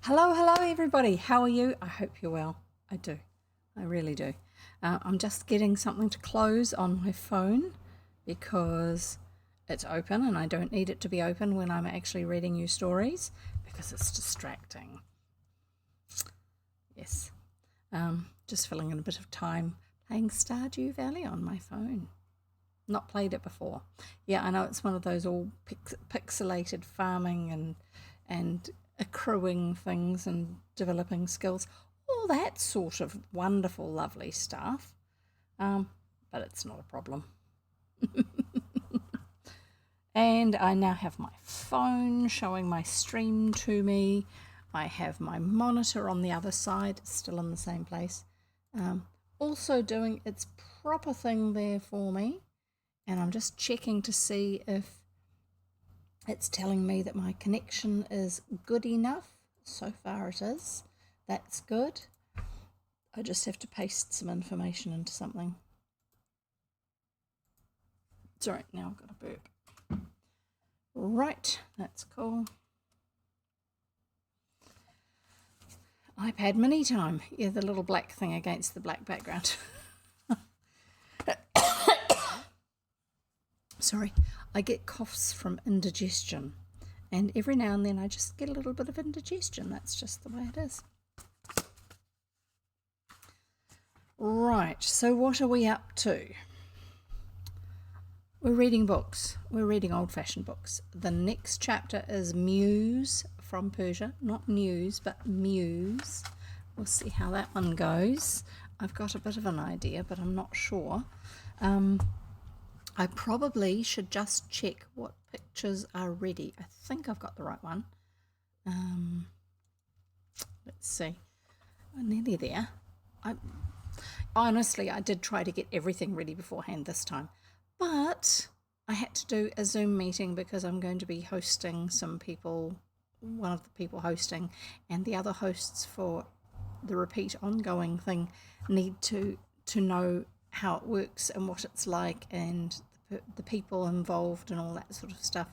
Hello, hello everybody. How are you? I hope you're well. I do. I really do. I'm just getting something to close on my phone because it's open and I don't need it to be open when I'm actually reading you stories because it's distracting. Yes. Just filling in a bit of time playing Stardew Valley on my phone. Not played it before. Yeah, I know it's one of those all pixelated farming and accruing things and developing skills, all that sort of wonderful, lovely stuff. But it's not a problem. And I now have my phone showing my stream to me. I have my monitor on the other side, still in the same place. Also doing its proper thing there for me. And I'm just checking to see if it's telling me that my connection is good enough. So far it is. That's good. I just have to paste some information into something. Sorry, now I've got a burp. Right, that's cool. iPad mini time. Yeah, the little black thing against the black background. Sorry, I get coughs from indigestion, and every now and then I just get a little bit of indigestion. That's just the way it is. Right, so what are we up to? We're reading books. We're reading old-fashioned books. The next chapter is Mews from Persia. Not news, but Mews. We'll see how that one goes. I've got a bit of an idea, but I'm not sure. I probably should just check what pictures are ready. I think I've got the right one. Let's see. I'm nearly there. Honestly, I did try to get everything ready beforehand this time. But I had to do a Zoom meeting because I'm going to be hosting some people, one of the people hosting, and the other hosts for the repeat ongoing thing need to know how it works and what it's like and the people involved and all that sort of stuff.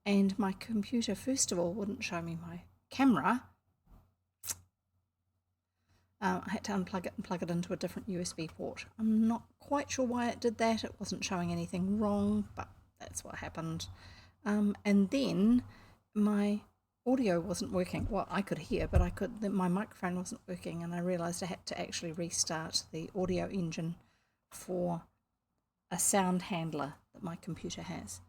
And my computer, first of all, wouldn't show me my camera. I had to unplug it and plug it into a different USB port. I'm not quite sure why it did that. It wasn't showing anything wrong, but that's what happened. And then my audio wasn't working. Well, I could hear, but my microphone wasn't working, and I realised I had to actually restart the audio engine for a sound handler that my computer has.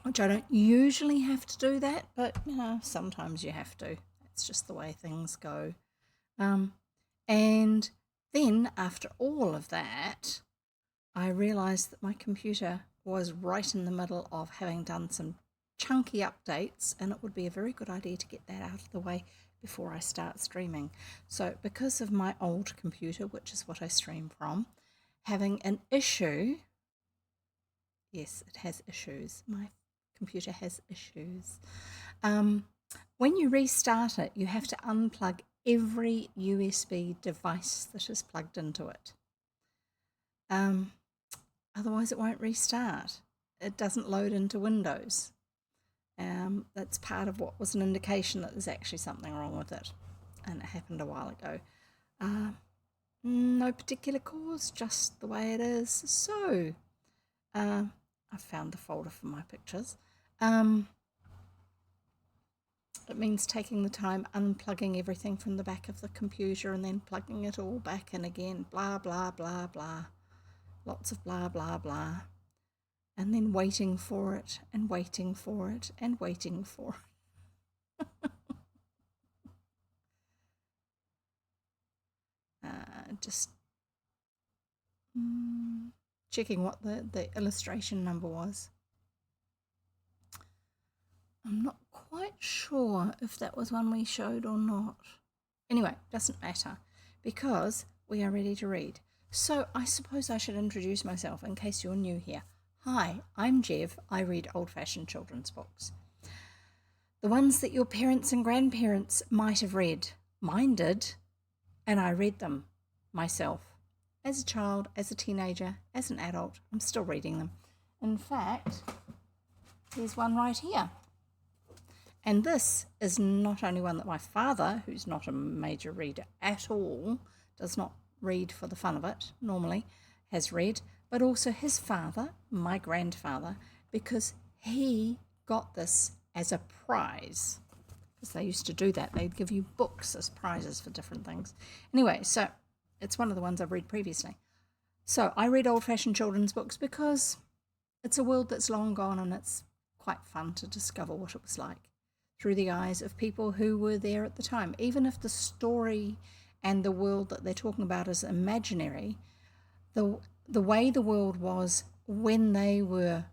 Which I don't usually have to do that, but sometimes you have to. It's just the way things go. And then after all of that, I realised that my computer was right in the middle of having done some chunky updates, and it would be a very good idea to get that out of the way before I start streaming. So because of my old computer, which is what I stream from, having an issue, yes, it has issues. My computer has issues. When you restart it, you have to unplug every USB device that is plugged into it. Otherwise it won't restart. It doesn't load into Windows. That's part of what was an indication that there's actually something wrong with it. And it happened a while ago. No particular cause, just the way it is. So, I found the folder for my pictures. It means taking the time, unplugging everything from the back of the computer and then plugging it all back in again, blah, blah, blah, blah. Lots of blah, blah, blah. And then waiting for it and waiting for it and waiting for it. Just checking what the illustration number was. I'm not quite sure if that was one we showed or not. Anyway, doesn't matter because we are ready to read. So I suppose I should introduce myself in case you're new here. Hi, I'm Jev. I read old-fashioned children's books. The ones that your parents and grandparents might have read. Mine did, and I read them myself. As a child, as a teenager, as an adult, I'm still reading them. In fact, there's one right here. And this is not only one that my father, who's not a major reader at all, does not read for the fun of it normally, has read, but also his father, my grandfather, because he got this as a prize. Because they used to do that. They'd give you books as prizes for different things. Anyway, so it's one of the ones I've read previously. So I read old-fashioned children's books because it's a world that's long gone, and it's quite fun to discover what it was like through the eyes of people who were there at the time. Even if the story and the world that they're talking about is imaginary, the way the world was when they were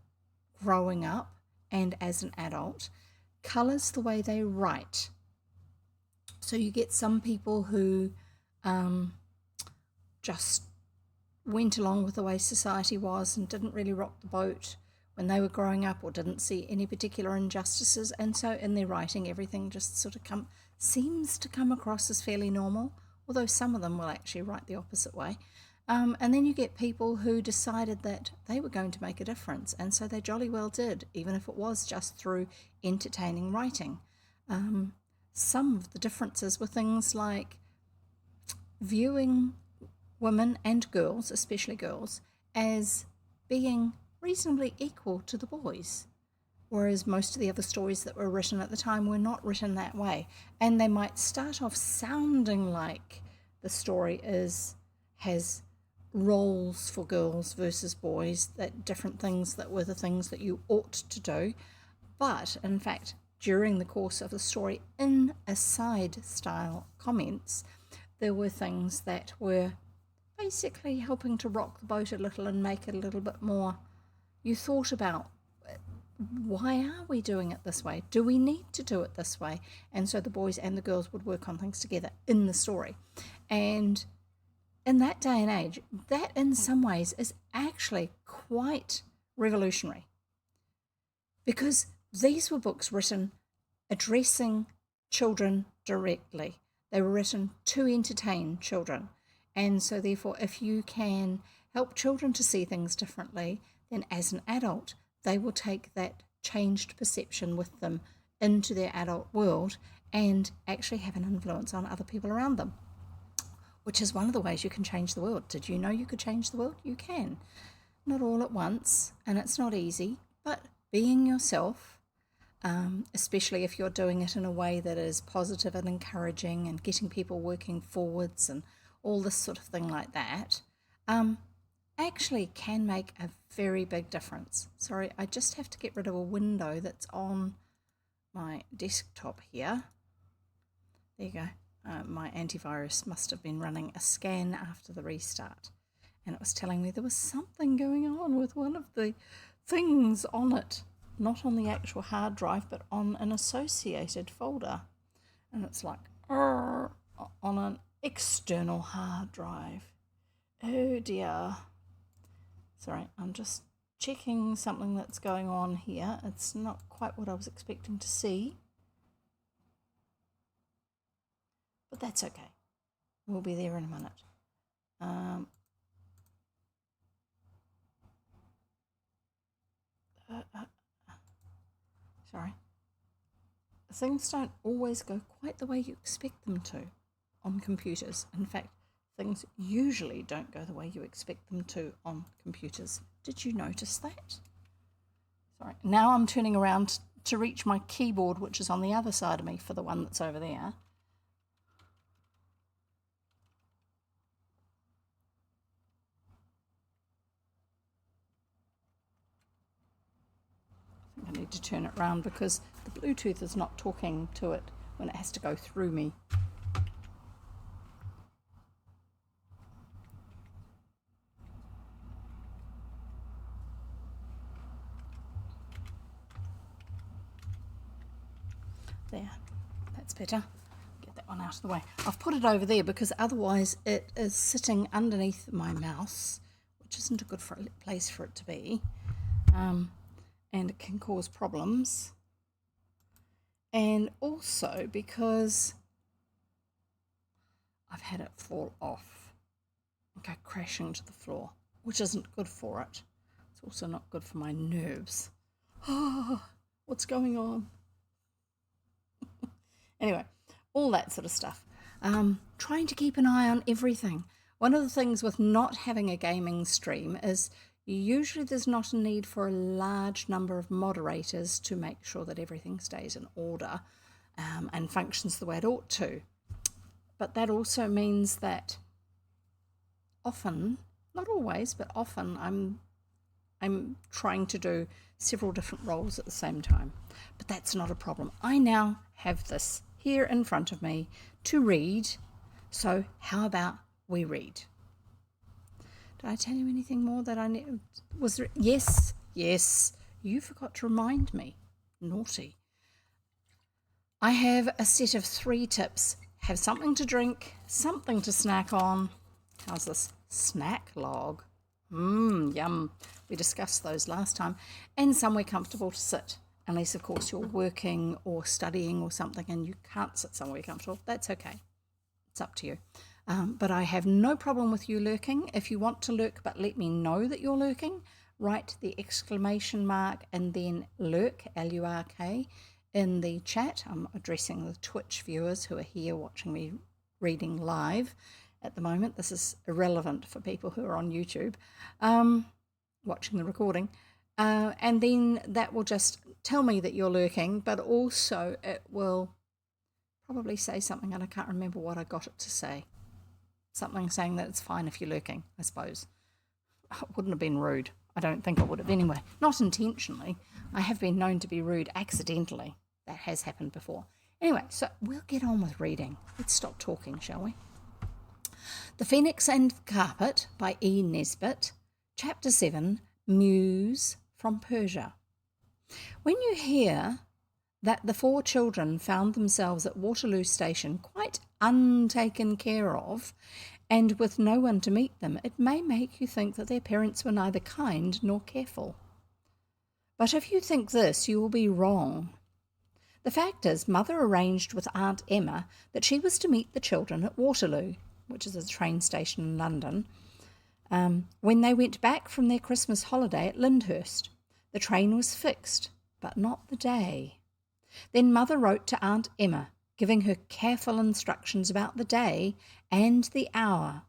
growing up and as an adult colours the way they write. So you get some people who just went along with the way society was and didn't really rock the boat when they were growing up, or didn't see any particular injustices, and so in their writing everything just sort of seems to come across as fairly normal, although some of them will actually write the opposite way. And then you get people who decided that they were going to make a difference, and so they jolly well did, even if it was just through entertaining writing. Some of the differences were things like viewing women and girls, especially girls, as being reasonably equal to the boys, whereas most of the other stories that were written at the time were not written that way. And they might start off sounding like the story has roles for girls versus boys, that different things that were the things that you ought to do. But in fact, during the course of the story, in aside style comments, there were things that were basically helping to rock the boat a little and make it a little bit more. You thought about, why are we doing it this way? Do we need to do it this way? And so the boys and the girls would work on things together in the story. And in that day and age, that in some ways is actually quite revolutionary, because these were books written addressing children directly. They were written to entertain children. And so therefore, if you can help children to see things differently, then as an adult, they will take that changed perception with them into their adult world and actually have an influence on other people around them, which is one of the ways you can change the world. Did you know you could change the world? You can. Not all at once, and it's not easy, but being yourself, especially if you're doing it in a way that is positive and encouraging and getting people working forwards and all this sort of thing like that, actually can make a very big difference. Sorry, I just have to get rid of a window that's on my desktop here. There you go. My antivirus must have been running a scan after the restart, and it was telling me there was something going on with one of the things on it, not on the actual hard drive, but on an associated folder. And it's like, on an external hard drive. Oh dear. Sorry, I'm just checking something that's going on here. It's not quite what I was expecting to see, but that's okay. We'll be there in a minute. Sorry. Things don't always go quite the way you expect them to on computers. In fact, things usually don't go the way you expect them to on computers. Did you notice that? Sorry. Now I'm turning around to reach my keyboard, which is on the other side of me, for the one that's over there. I need to turn it round because the Bluetooth is not talking to it when it has to go through me. There, that's better. Get that one out of the way. I've put it over there because otherwise it is sitting underneath my mouse, which isn't a good place for it to be. And it can cause problems. And also because I've had it fall off and go crashing to the floor, which isn't good for it. It's also not good for my nerves. Oh, what's going on? Anyway, all that sort of stuff. Trying to keep an eye on everything. One of the things with not having a gaming stream is usually there's not a need for a large number of moderators to make sure that everything stays in order and functions the way it ought to. But that also means that often, not always, but often I'm trying to do several different roles at the same time. But that's not a problem. I now have this here in front of me to read. So how about we read? Did I tell you anything more that I need? Was there? Yes. You forgot to remind me. Naughty. I have a set of 3 tips. Have something to drink, something to snack on. How's this? Snack log. Yum. We discussed those last time. And somewhere comfortable to sit. Unless, of course, you're working or studying or something and you can't sit somewhere comfortable. That's okay. It's up to you. But I have no problem with you lurking. If you want to lurk but let me know that you're lurking, write the exclamation mark and then lurk, L-U-R-K, in the chat. I'm addressing the Twitch viewers who are here watching me reading live at the moment. This is irrelevant for people who are on YouTube watching the recording. And then that will just tell me that you're lurking, but also it will probably say something, and I can't remember what I got it to say. Something saying that it's fine if you're lurking, I suppose. It wouldn't have been rude. I don't think it would have anyway. Not intentionally. I have been known to be rude accidentally. That has happened before. Anyway, so we'll get on with reading. Let's stop talking, shall we? The Phoenix and the Carpet by E. Nesbit, Chapter 7, Mews from Persia. When you hear that the 4 children found themselves at Waterloo Station quite untaken care of and with no one to meet them, it may make you think that their parents were neither kind nor careful. But if you think this, you will be wrong. The fact is, Mother arranged with Aunt Emma that she was to meet the children at Waterloo, which is a train station in London, when they went back from their Christmas holiday at Lyndhurst. The train was fixed, but not the day. Then Mother wrote to Aunt Emma, giving her careful instructions about the day and the hour,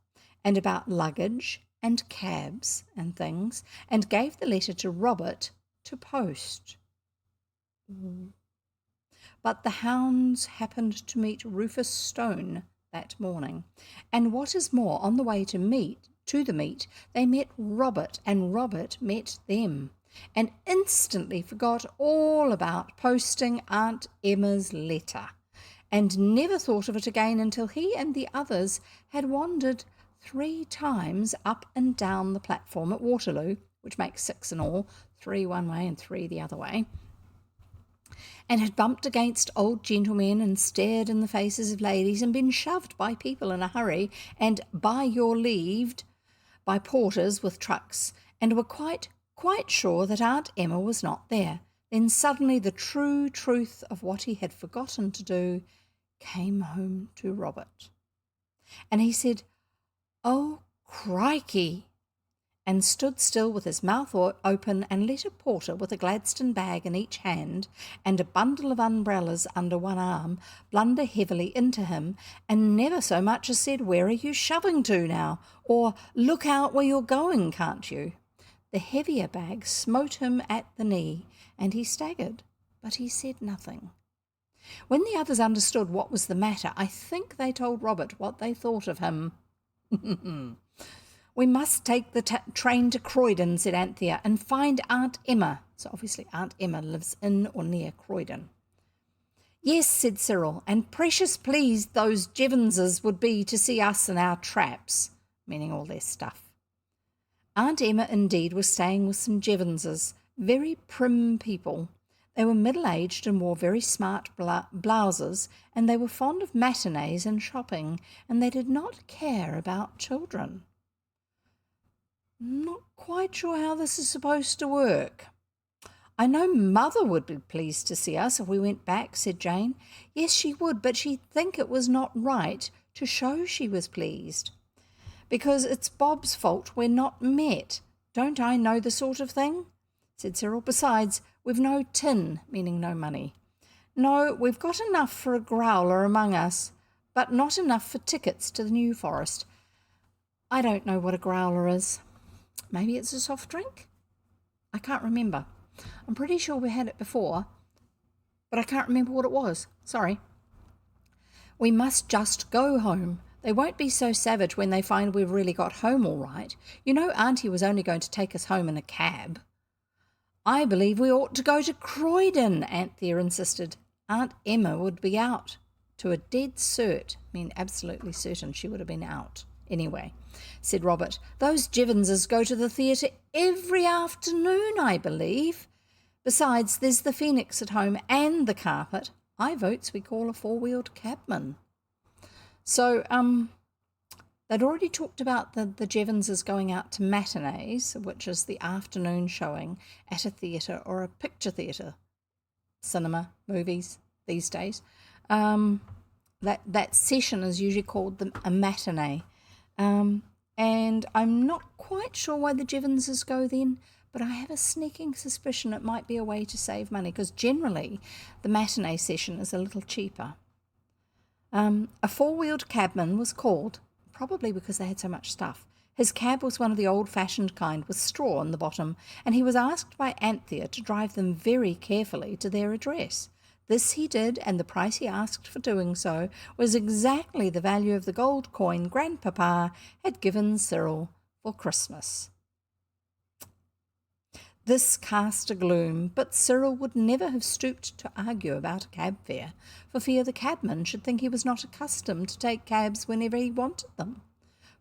and about luggage and cabs and things, and gave the letter to Robert to post. But the hounds happened to meet Rufus Stone that morning, and what is more, on the way to the meet, they met Robert, and Robert met them, and instantly forgot all about posting Aunt Emma's letter, and never thought of it again until he and the others had wandered 3 times up and down the platform at Waterloo, which makes 6 in all, 3 one way and 3 the other way, and had bumped against old gentlemen and stared in the faces of ladies and been shoved by people in a hurry and by your leave by porters with trucks, and were quite sure that Aunt Emma was not there. Then suddenly the true truth of what he had forgotten to do came home to Robert. And he said, "Oh, crikey," and stood still with his mouth open and let a porter with a Gladstone bag in each hand and a bundle of umbrellas under one arm blunder heavily into him, and never so much as said, "Where are you shoving to now?" or "Look out where you're going, can't you?" The heavier bag smote him at the knee, and he staggered, but he said nothing. When the others understood what was the matter, I think they told Robert what they thought of him. "We must take the train to Croydon," said Anthea, "and find Aunt Emma." So obviously Aunt Emma lives in or near Croydon. "Yes," said Cyril, "and precious pleased those Jevonses would be to see us and our traps," meaning all their stuff. Aunt Emma indeed was staying with some Jevonses, very prim people. They were middle-aged and wore very smart blouses, and they were fond of matinees and shopping, and they did not care about children. "Not quite sure how this is supposed to work." "I know Mother would be pleased to see us if we went back," said Jane. "Yes, she would, but she'd think it was not right to show she was pleased. Because it's Bob's fault we're not met. Don't I know the sort of thing?" said Cyril. "Besides, we've no tin," meaning no money. No, we've got enough for a growler among us, but not enough for tickets to the New Forest. I don't know what a growler is. Maybe it's a soft drink? I can't remember. I'm pretty sure we had it before, but I can't remember what it was. Sorry. We must just go home. They won't be so savage when they find we've really got home all right. You know, Auntie was only going to take us home in a cab. I believe we ought to go to Croydon, Anthea insisted. Aunt Emma would be out. To a dead cert, absolutely certain she would have been out. Anyway, said Robert, those Jevonses go to the theatre every afternoon, I believe. Besides, there's the Phoenix at home and the carpet. I votes we call a four-wheeled cabman. So, they'd already talked about the Jevonses going out to matinees, which is the afternoon showing at a theatre or a picture theatre, cinema, movies these days. That session is usually called a matinee. And I'm not quite sure why the Jevonses go then, but I have a sneaking suspicion it might be a way to save money, because generally the matinee session is a little cheaper. A four-wheeled cabman was called, probably because they had so much stuff. His cab was one of the old-fashioned kind with straw on the bottom, and he was asked by Anthea to drive them very carefully to their address. This he did, and the price he asked for doing so was exactly the value of the gold coin Grandpapa had given Cyril for Christmas. This cast a gloom, but Cyril would never have stooped to argue about a cab fare, for fear the cabman should think he was not accustomed to take cabs whenever he wanted them.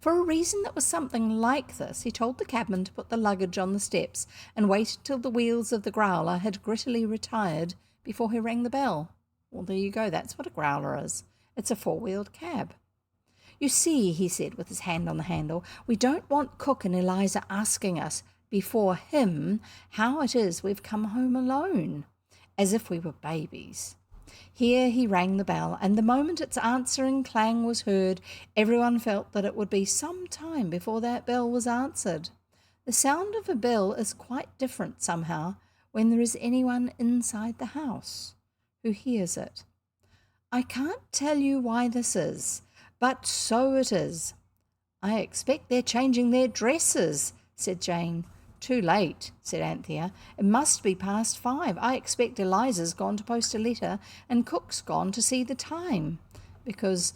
For a reason that was something like this, he told the cabman to put the luggage on the steps and waited till the wheels of the growler had grittily retired before he rang the bell. Well, there you go, that's what a growler is. It's a four-wheeled cab. You see, he said with his hand on the handle, we don't want Cook and Eliza asking us before him how it is we've come home alone, as if we were babies. Here he rang the bell, and the moment its answering clang was heard, everyone felt that it would be some time before that bell was answered. The sound of a bell is quite different somehow when there is anyone inside the house who hears it. I can't tell you why this is, but so it is. I expect they're changing their dresses, said Jane. Too late, said Anthea. It must be past 5. I expect Eliza's gone to post a letter and Cook's gone to see the time, because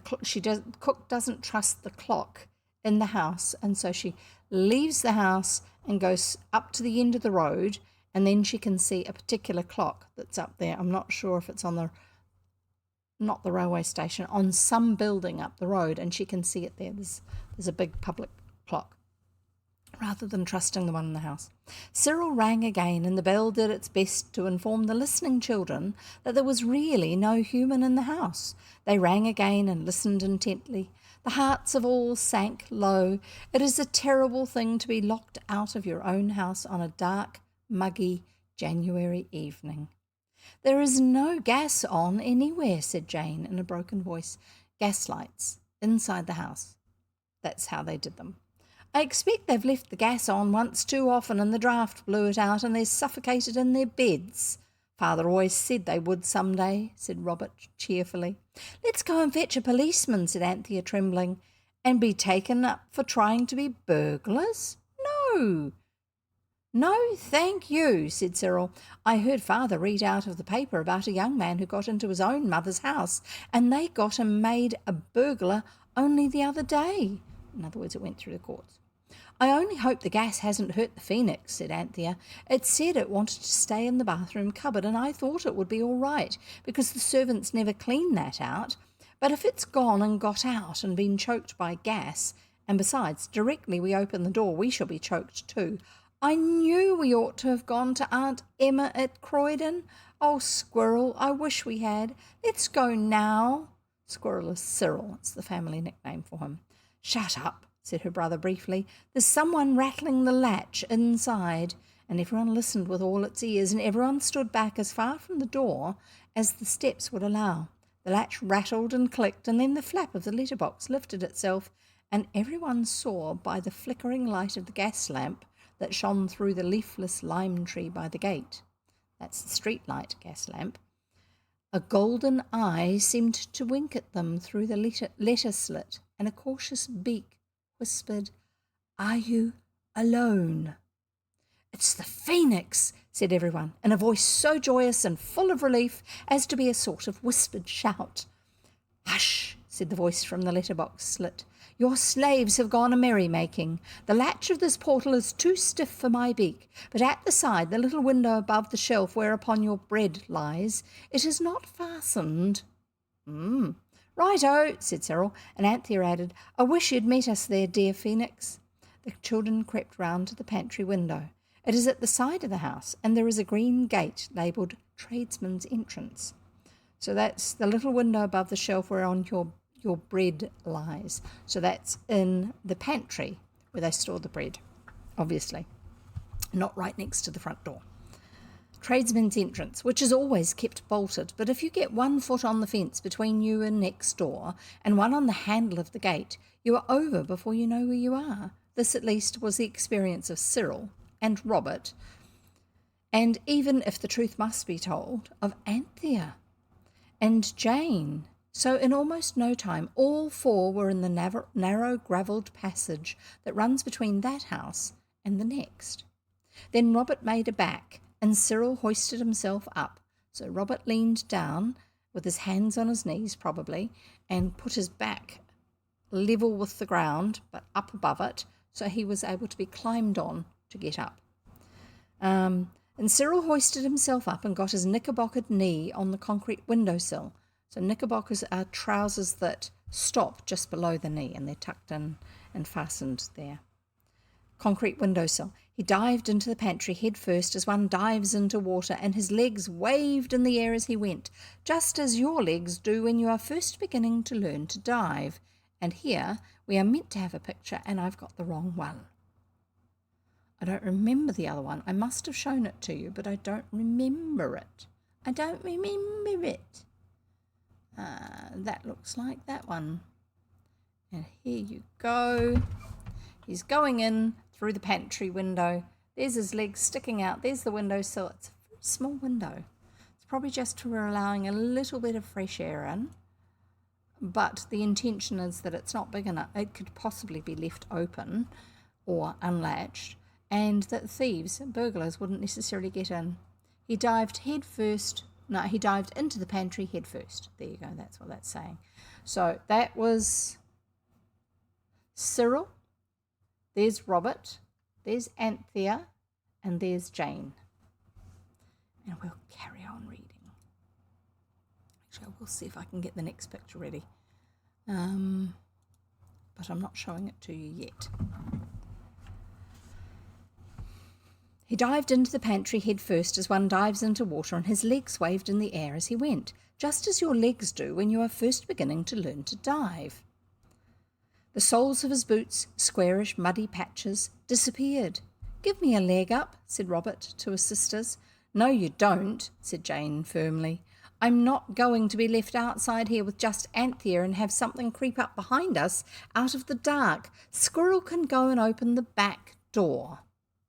Cook doesn't trust the clock in the house, and so she leaves the house and goes up to the end of the road, and then she can see a particular clock that's up there. I'm not sure if it's on not the railway station, on some building up the road, and she can see it there. There's a big public clock, rather than trusting the one in the house. Cyril rang again, and the bell did its best to inform the listening children that there was really no human in the house. They rang again and listened intently. The hearts of all sank low. It is a terrible thing to be locked out of your own house on a dark, muggy January evening. There is no gas on anywhere, said Jane in a broken voice. Gas lights inside the house. That's how they did them. I expect they've left the gas on once too often and the draught blew it out and they're suffocated in their beds. Father always said they would some day, said Robert cheerfully. Let's go and fetch a policeman, said Anthea, trembling. And be taken up for trying to be burglars? No. No, thank you, said Cyril. I heard Father read out of the paper about a young man who got into his own mother's house, and they got him made a burglar only the other day. In other words, it went through the courts. I only hope the gas hasn't hurt the Phoenix, said Anthea. It said it wanted to stay in the bathroom cupboard, and I thought it would be all right, because the servants never clean that out. But if it's gone and got out and been choked by gas, and besides, directly we open the door, we shall be choked too. I knew we ought to have gone to Aunt Emma at Croydon. Oh, Squirrel, I wish we had. Let's go now. Squirrel is Cyril. It's the family nickname for him. Shut up, said her brother briefly. There's someone rattling the latch inside. And everyone listened with all its ears, and everyone stood back as far from the door as the steps would allow. The latch rattled and clicked, and then the flap of the letterbox lifted itself, and everyone saw by the flickering light of the gas lamp that shone through the leafless lime tree by the gate that's the street light gas lamp, a golden eye seemed to wink at them through the letter slit, and a cautious beak whispered, "Are you alone?" "It's the phoenix," said everyone, in a voice so joyous and full of relief as to be a sort of whispered shout. "Hush," said the voice from the letterbox slit. "Your slaves have gone a merrymaking. The latch of this portal is too stiff for my beak, but at the side, the little window above the shelf whereupon your bread lies, it is not fastened." "Right-o," said Cyril, and Anthea added, "I wish you'd met us there, dear Phoenix." The children crept round to the pantry window. It is at the side of the house, and there is a green gate labelled Tradesman's Entrance. So that's the little window above the shelf whereon your bread lies. So that's in the pantry where they store the bread, obviously, not right next to the front door. Tradesman's Entrance, which is always kept bolted, but if you get 1 foot on the fence between you and next door and one on the handle of the gate, you are over before you know where you are. This at least was the experience of Cyril and Robert, and even, if the truth must be told, of Anthea and Jane. So in almost no time, all 4 were in the narrow gravelled passage that runs between that house and the next. Then Robert made a back, and Cyril hoisted himself up. So Robert leaned down, with his hands on his knees probably, and put his back level with the ground, but up above it, so he was able to be climbed on to get up. And Cyril hoisted himself up and got his knickerbockered knee on the concrete windowsill. So knickerbockers are trousers that stop just below the knee, and they're tucked in and fastened there. Concrete windowsill. He dived into the pantry head first as one dives into water, and his legs waved in the air as he went, just as your legs do when you are first beginning to learn to dive. And here we are meant to have a picture, and I've got the wrong one. I don't remember the other one. I must have shown it to you, but I don't remember it. I don't remember it. That looks like that one. And here you go. He's going in through the pantry window. There's his legs sticking out. There's the windowsill. It's a very small window. It's probably just for allowing a little bit of fresh air in. But the intention is that it's not big enough. It could possibly be left open or unlatched, and that thieves, burglars, wouldn't necessarily get in. He dived into the pantry head first. There you go, that's what that's saying. So that was Cyril, there's Robert, there's Anthea, and there's Jane. And we'll carry on reading. Actually, I will see if I can get the next picture ready. But I'm not showing it to you yet. He dived into the pantry head first as one dives into water, and his legs waved in the air as he went, just as your legs do when you are first beginning to learn to dive. The soles of his boots, squarish, muddy patches, disappeared. "Give me a leg up," said Robert to his sisters. "No, you don't," said Jane firmly. "I'm not going to be left outside here with just Anthea and have something creep up behind us out of the dark. Squirrel can go and open the back door."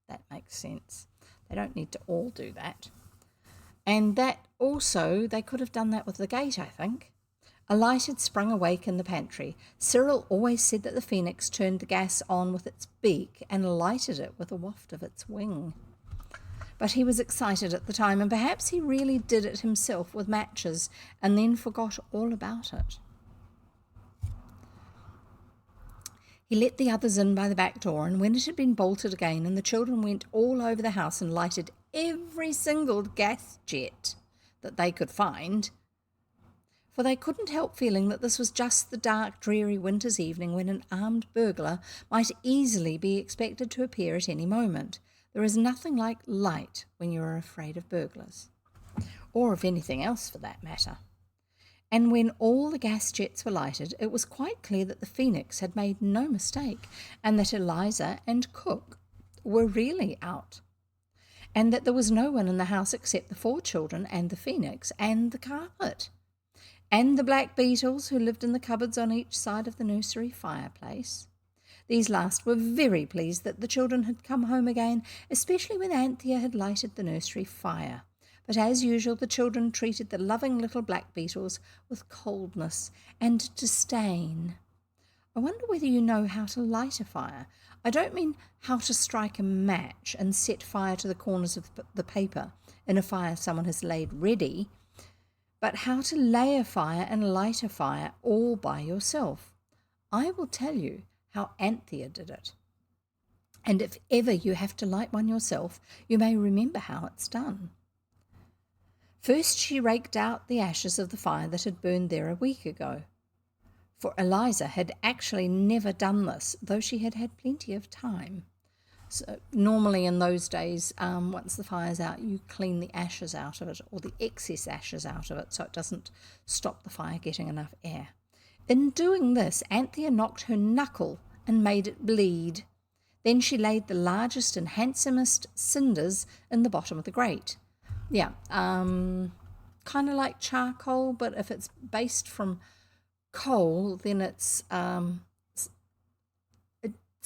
That makes sense. They don't need to all do that. And that also, they could have done that with the gate, I think. A light had sprung awake in the pantry. Cyril always said that the phoenix turned the gas on with its beak and lighted it with a waft of its wing. But he was excited at the time, and perhaps he really did it himself with matches and then forgot all about it. He let the others in by the back door, and when it had been bolted again and the children went all over the house and lighted every single gas jet that they could find, for they couldn't help feeling that this was just the dark, dreary winter's evening when an armed burglar might easily be expected to appear at any moment. There is nothing like light when you are afraid of burglars, or of anything else for that matter. And when all the gas jets were lighted, it was quite clear that the phoenix had made no mistake, and that Eliza and Cook were really out, and that there was no one in the house except the 4 children and the phoenix and the carpet, and the black beetles who lived in the cupboards on each side of the nursery fireplace. These last were very pleased that the children had come home again, especially when Anthea had lighted the nursery fire. But as usual, the children treated the loving little black beetles with coldness and disdain. I wonder whether you know how to light a fire. I don't mean how to strike a match and set fire to the corners of the paper in a fire someone has laid ready, but how to lay a fire and light a fire all by yourself. I will tell you how Anthea did it. And if ever you have to light one yourself, you may remember how it's done. First, she raked out the ashes of the fire that had burned there a week ago. For Eliza had actually never done this, though she had had plenty of time. So normally in those days, once the fire's out, you clean the ashes out of it, or the excess ashes out of it, so it doesn't stop the fire getting enough air. In doing this, Anthea knocked her knuckle and made it bleed. Then she laid the largest and handsomest cinders in the bottom of the grate. Yeah, kind of like charcoal, but if it's based from coal, then it's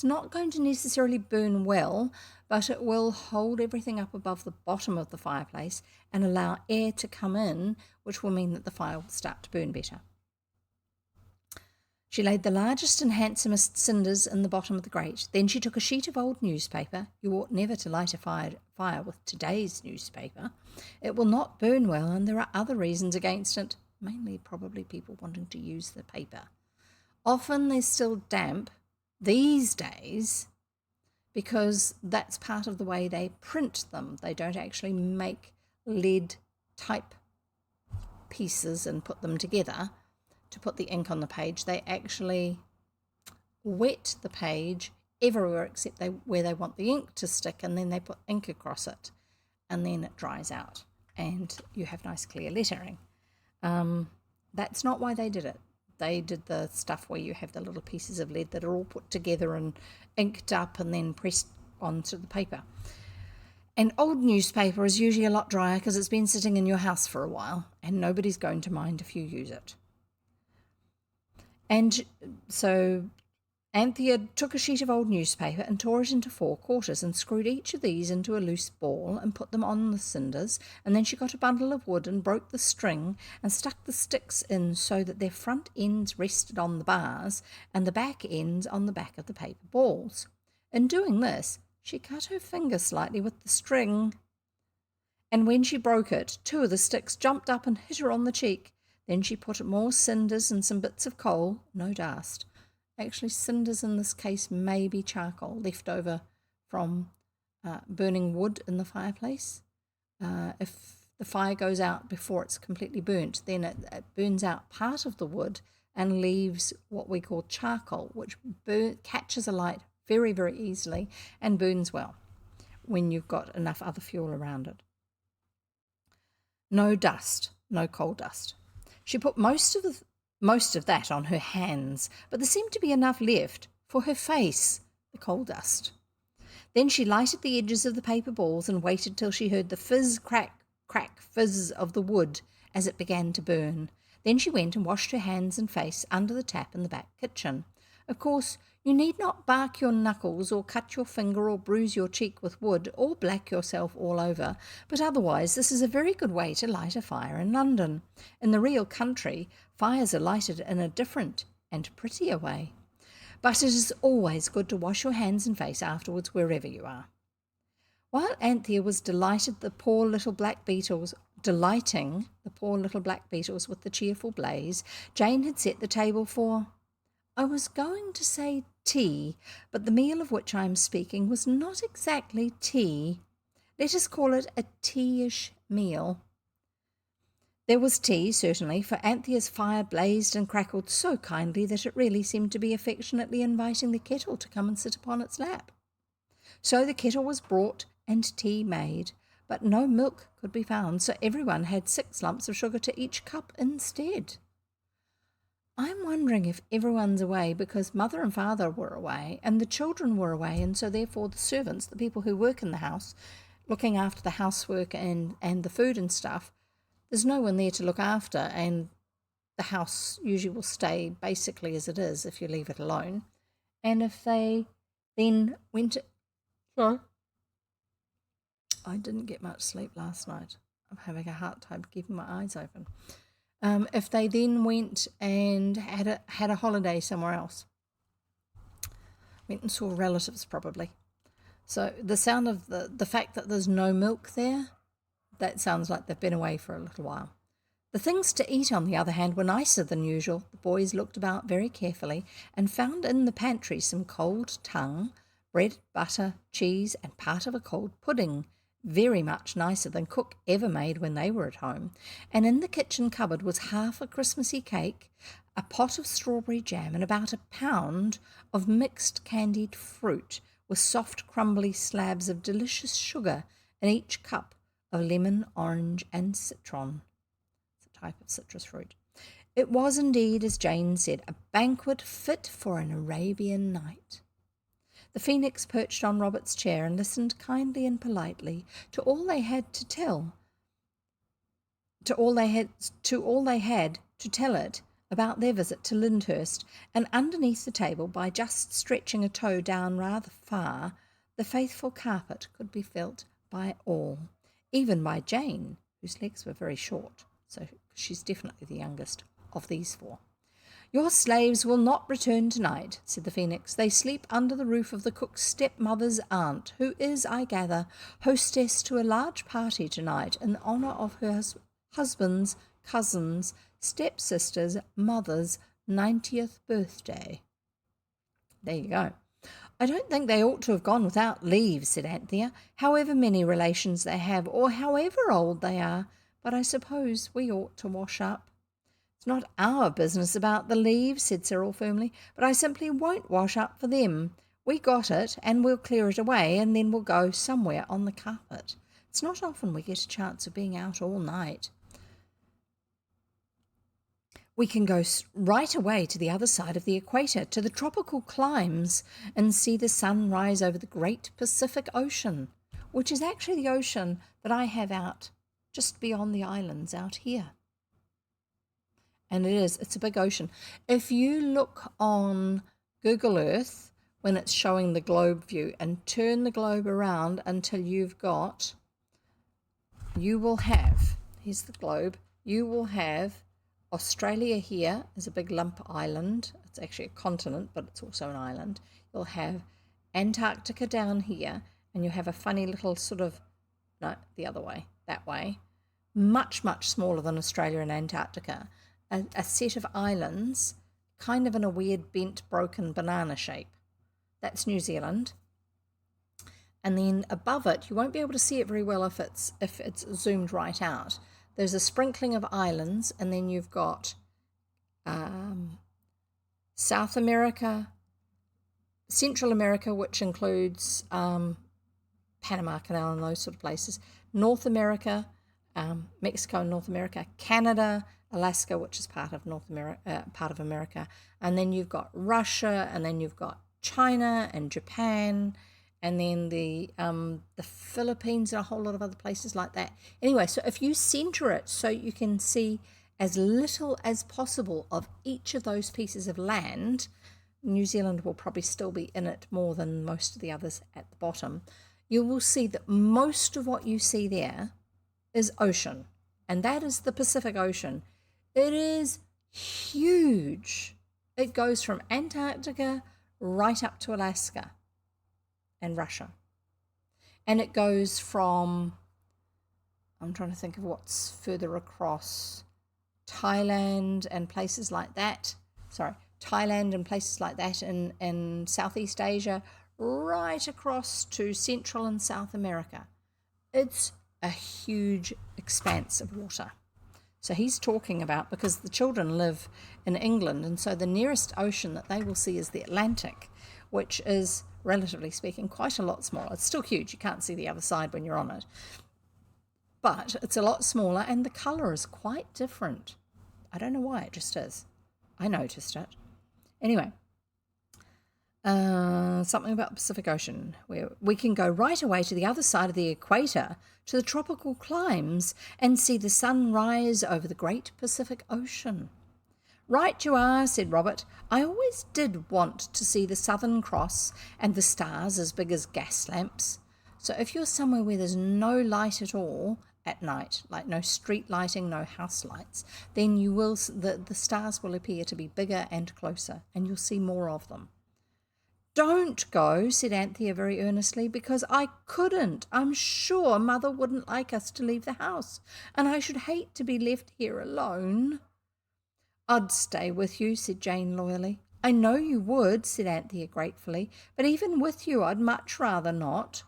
not going to necessarily burn well, but it will hold everything up above the bottom of the fireplace and allow air to come in, which will mean that the fire will start to burn better. She laid the largest and handsomest cinders in the bottom of the grate. Then she took a sheet of old newspaper. You ought never to light a fire with today's newspaper. It will not burn well, and there are other reasons against it, mainly probably people wanting to use the paper. Often they're still damp these days because that's part of the way they print them. They don't actually make lead type pieces and put them together to put the ink on the page. They actually wet the page everywhere except where they want the ink to stick, and then they put ink across it, and then it dries out and you have nice clear lettering. That's not why they did it. They did the stuff where you have the little pieces of lead that are all put together and inked up and then pressed onto the paper. An old newspaper is usually a lot drier because it's been sitting in your house for a while, and nobody's going to mind if you use it. And so Anthea took a sheet of old newspaper and tore it into 4 quarters and screwed each of these into a loose ball and put them on the cinders, and then she got a bundle of wood and broke the string and stuck the sticks in so that their front ends rested on the bars and the back ends on the back of the paper balls. In doing this, she cut her finger slightly with the string, and when she broke it, 2 of the sticks jumped up and hit her on the cheek. Then she put more cinders and some bits of coal, no dust. Actually, cinders in this case may be charcoal left over from burning wood in the fireplace. If the fire goes out before it's completely burnt, then it burns out part of the wood and leaves what we call charcoal, which catches a light very, very easily and burns well when you've got enough other fuel around it. No dust, no coal dust. She put most of that on her hands, but there seemed to be enough left for her face, the coal dust. Then she lighted the edges of the paper balls and waited till she heard the fizz, crack, crack, fizz of the wood as it began to burn. Then she went and washed her hands and face under the tap in the back kitchen. Of course, you need not bark your knuckles or cut your finger or bruise your cheek with wood or black yourself all over, but otherwise this is a very good way to light a fire in London. In the real country, fires are lighted in a different and prettier way. But it is always good to wash your hands and face afterwards wherever you are. While Anthea was delighting the poor little black beetles with the cheerful blaze, Jane had set the table for, I was going to say tea, but the meal of which I am speaking was not exactly tea. Let us call it a tea-ish meal. There was tea, certainly, for Anthea's fire blazed and crackled so kindly that it really seemed to be affectionately inviting the kettle to come and sit upon its lap. So the kettle was brought and tea made, but no milk could be found, so everyone had 6 lumps of sugar to each cup instead. I'm wondering if everyone's away because Mother and Father were away and the children were away, and so therefore the servants, the people who work in the house, looking after the housework and the food and stuff, there's no one there to look after, and the house usually will stay basically as it is if you leave it alone. And if they then went... Sorry. I didn't get much sleep last night. I'm having a hard time keeping my eyes open. If they then went and had a holiday somewhere else, went and saw relatives probably. So the sound of the fact that there's no milk there, that sounds like they've been away for a little while. The things to eat, on the other hand, were nicer than usual. The boys looked about very carefully and found in the pantry some cold tongue, bread, butter, cheese, and part of a cold pudding, very much nicer than cook ever made when they were at home. And in the kitchen cupboard was half a Christmassy cake, a pot of strawberry jam, and about a pound of mixed candied fruit, with soft crumbly slabs of delicious sugar in each cup of lemon, orange, and citron. It's a type of citrus fruit. It was indeed, as Jane said, a banquet fit for an Arabian night. The phoenix perched on Robert's chair and listened kindly and politely to all they had to tell it about their visit to Lyndhurst, and underneath the table, by just stretching a toe down rather far, the faithful carpet could be felt by all, even by Jane, whose legs were very short, so she's definitely the youngest of these four. "Your slaves will not return tonight," said the phoenix. "They sleep under the roof of the cook's stepmother's aunt, who is, I gather, hostess to a large party tonight in honour of her husband's cousin's stepsister's mother's 90th birthday." There you go. "I don't think they ought to have gone without leave," said Anthea, "however many relations they have, or however old they are. But I suppose we ought to wash up." "It's not our business about the leave," said Cyril firmly, "but I simply won't wash up for them. We got it, and we'll clear it away, and then we'll go somewhere on the carpet. It's not often we get a chance of being out all night. We can go right away to the other side of the equator, to the tropical climes, and see the sun rise over the great Pacific Ocean, which is actually the ocean that I have out just beyond the islands out here. And it's a big ocean. If you look on Google Earth when it's showing the globe view and turn the globe around until you will have, here's the globe, you will have Australia here is a big lump island. It's actually a continent, but it's also an island. You'll have Antarctica down here, and you have a funny little the other way, that way, much, much smaller than Australia and Antarctica. A set of islands, kind of in a weird bent, broken banana shape. That's New Zealand. And then above it, you won't be able to see it very well if it's zoomed right out. There's a sprinkling of islands, and then you've got South America, Central America, which includes Panama Canal and those sort of places, North America, Mexico and North America, Canada, Alaska, which is part of America, and then you've got Russia, and then you've got China and Japan, and then the Philippines and a whole lot of other places like that. Anyway, so if you center it so you can see as little as possible of each of those pieces of land, New Zealand will probably still be in it more than most of the others at the bottom, you will see that most of what you see there is ocean, and that is the Pacific Ocean. It is huge. It goes from Antarctica right up to Alaska and Russia. And it goes from, I'm trying to think of what's further across, Thailand and places like that in Southeast Asia, right across to Central and South America. It's a huge expanse of water. So he's talking about, because the children live in England, and so the nearest ocean that they will see is the Atlantic, which is, relatively speaking, quite a lot smaller. It's still huge. You can't see the other side when you're on it. But it's a lot smaller, and the colour is quite different. I don't know why, it just is. I noticed it. Anyway, something about the Pacific Ocean, where we can go right away to the other side of the equator, to the tropical climes, and see the sun rise over the great Pacific Ocean. "Right you are," said Robert. "I always did want to see the Southern Cross and the stars as big as gas lamps. So if you're somewhere where there's no light at all, at night, like no street lighting, no house lights, then you will the stars will appear to be bigger and closer, and you'll see more of them. Don't go, said Anthea very earnestly, because I couldn't. I'm sure Mother wouldn't like us to leave the house, and I should hate to be left here alone. I'd stay with you, said Jane loyally. I know you would, said Anthea gratefully, but even with you I'd much rather not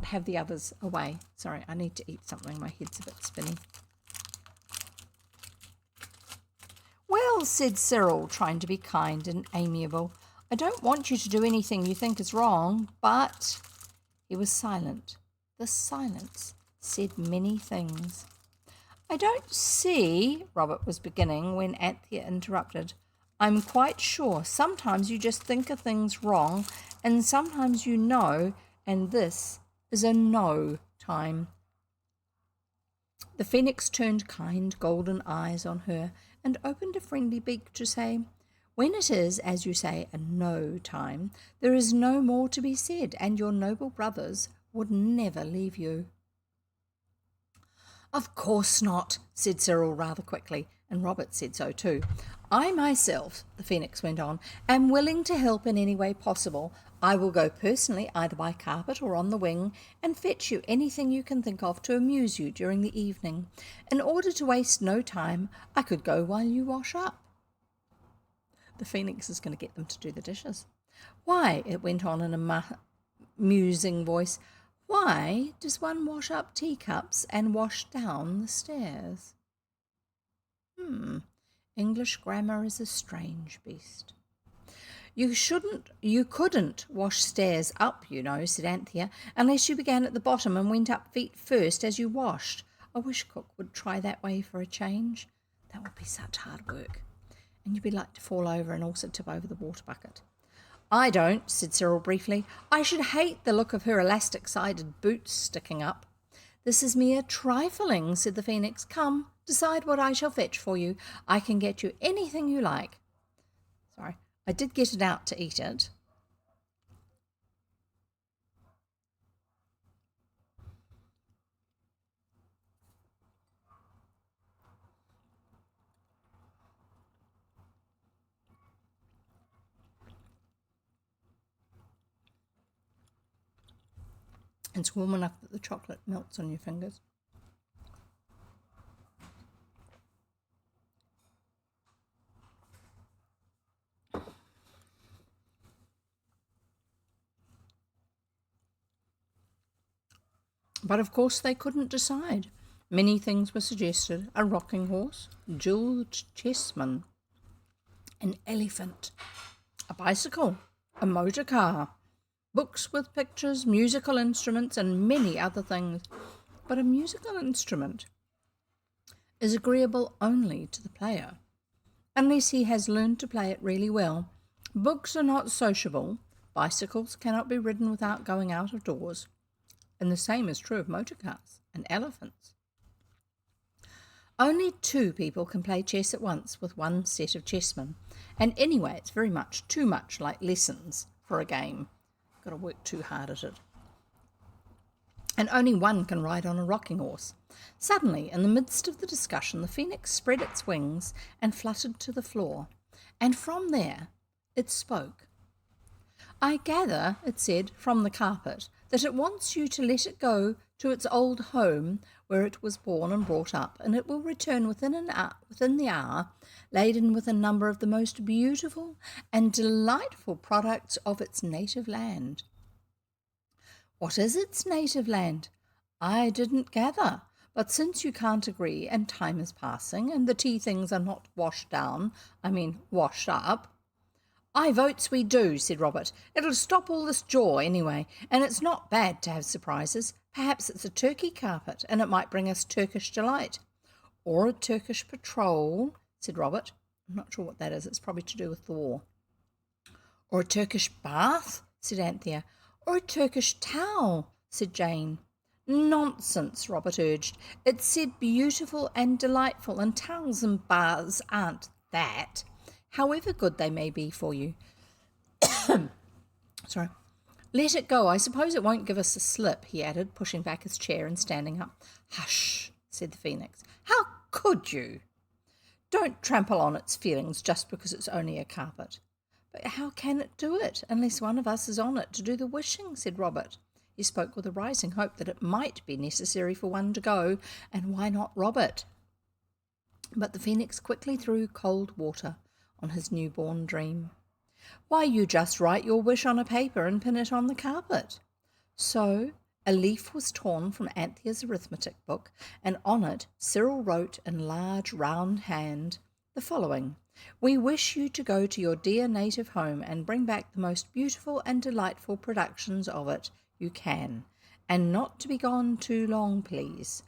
have the others away. Sorry, I need to eat something. My head's a bit spinny. Well, said Cyril, trying to be kind and amiable, I don't want you to do anything you think is wrong, but... He was silent. The silence said many things. I don't see, Robert was beginning when Anthea interrupted. I'm quite sure sometimes you just think a thing's wrong and sometimes you know, and this is a no time. The phoenix turned kind golden eyes on her and opened a friendly beak to say, when it is, as you say, a no time, there is no more to be said, and your noble brothers would never leave you. Of course not, said Cyril rather quickly, and Robert said so too. I myself, the phoenix went on, am willing to help in any way possible. I will go personally, either by carpet or on the wing, and fetch you anything you can think of to amuse you during the evening. In order to waste no time, I could go while you wash up. The phoenix is going to get them to do the dishes. Why, it went on in a musing voice, why does one wash up teacups and wash down the stairs? English grammar is a strange beast. You couldn't wash stairs up, you know, said Anthea, unless you began at the bottom and went up feet first as you washed. I wish Cook would try that way for a change. That would be such hard work. And you'd be like to fall over and also tip over the water bucket. I don't, said Cyril briefly. I should hate the look of her elastic-sided boots sticking up. This is mere trifling, said the phoenix. Come, decide what I shall fetch for you. I can get you anything you like. Sorry, I did get it out to eat it. It's warm enough that the chocolate melts on your fingers. But of course they couldn't decide. Many things were suggested: a rocking horse, jewelled chessmen, an elephant, a bicycle, a motor car, books with pictures, musical instruments, and many other things. But a musical instrument is agreeable only to the player, unless he has learned to play it really well. Books are not sociable. Bicycles cannot be ridden without going out of doors. And the same is true of motor cars and elephants. Only 2 people can play chess at once with one set of chessmen. And anyway, it's very much too much like lessons for a game. Got to work too hard at it. And only one can ride on a rocking horse. Suddenly, in the midst of the discussion, the phoenix spread its wings and fluttered to the floor. And from there, it spoke. I gather, it said, from the carpet, that it wants you to let it go to its old home where it was born and brought up, and it will return within the hour, laden with a number of the most beautiful and delightful products of its native land. What is its native land? I didn't gather, but since you can't agree, and time is passing, and the tea things are not washed up, I votes we do, said Robert. It'll stop all this jaw anyway, and it's not bad to have surprises. Perhaps it's a Turkey carpet, and it might bring us Turkish delight. Or a Turkish patrol, said Robert. I'm not sure what that is. It's probably to do with the war. Or a Turkish bath, said Anthea. Or a Turkish towel, said Jane. Nonsense, Robert urged. It said beautiful and delightful, and towels and baths aren't that, however good they may be for you. Sorry. Let it go. I suppose it won't give us a slip, he added, pushing back his chair and standing up. Hush, said the Phoenix. How could you? Don't trample on its feelings just because it's only a carpet. But how can it do it unless one of us is on it to do the wishing, said Robert. He spoke with a rising hope that it might be necessary for one to go, and why not Robert? But the Phoenix quickly threw cold water on his newborn dream. Why, you just write your wish on a paper and pin it on the carpet. So a leaf was torn from Anthea's arithmetic book, and on it Cyril wrote in large round hand the following: We wish you to go to your dear native home and bring back the most beautiful and delightful productions of it you can, and not to be gone too long, please.